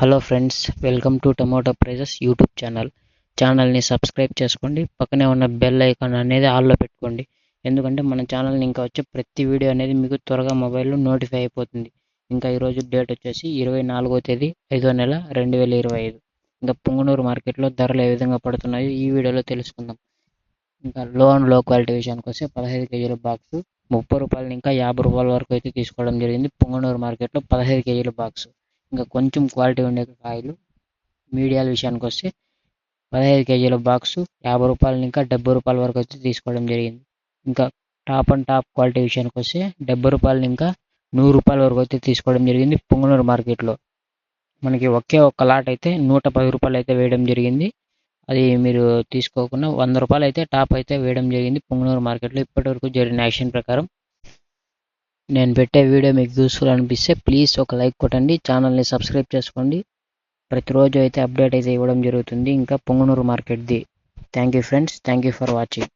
Hello friends, welcome to tomato prices YouTube ఛానల్ని subscribe చేసుకోండి. పక్కనే ఉన్న బెల్ ఐకాన్ అనేది ఆల్లో పెట్టుకోండి. ఎందుకంటే మన ఛానల్ని ఇంకా వచ్చే ప్రతి వీడియో అనేది మీకు త్వరగా మొబైల్లో నోటిఫై అయిపోతుంది. ఇంకా ఈరోజు డేట్ వచ్చేసి 24వ తేదీ 5వ నెల 2025. ఇంకా పుంగనూరు మార్కెట్లో ధరలు ఏ విధంగా పడుతున్నాయో ఈ వీడియోలో తెలుసుకుందాం. ఇంకా లో క్వాలిటీ విషయానికి వస్తే 15 కేజీల బాక్సు 30 రూపాయలు ఇంకా 50 రూపాయల వరకు అయితే తీసుకోవడం జరిగింది. పుంగనూరు మార్కెట్లో 15 కేజీల బాక్సు. ఇంకా కొంచెం క్వాలిటీ ఉండే కాయలు మీడియాల విషయానికి వస్తే 15 కేజీల బాక్సు 50 రూపాయలు ఇంకా 70 రూపాయల వరకు అయితే తీసుకోవడం జరిగింది. ఇంకా టాప్ క్వాలిటీ విషయానికి వస్తే 70 రూపాయలు ఇంకా 100 రూపాయల వరకు అయితే తీసుకోవడం జరిగింది. పుంగనూరు మార్కెట్లో మనకి ఒక్క లాట్ అయితే 110 రూపాయలు అయితే వేయడం జరిగింది. అది మీరు తీసుకోకుండా 100 రూపాయలు అయితే టాప్ అయితే వేయడం జరిగింది పుంగనూరు మార్కెట్లో ఇప్పటివరకు జరిగిన యాక్షన్ ప్రకారం. నేను పెట్టే వీడియో మీకు యూస్ఫుల్ అనిపిస్తే ప్లీజ్ ఒక లైక్ కొట్టండి, ఛానల్ని సబ్స్క్రైబ్ చేసుకోండి. ప్రతిరోజు అయితే అప్డేట్ అయితే ఇవ్వడం జరుగుతుంది ఇంకా పుంగనూరు మార్కెట్ది. Thank you friends, thank you for watching.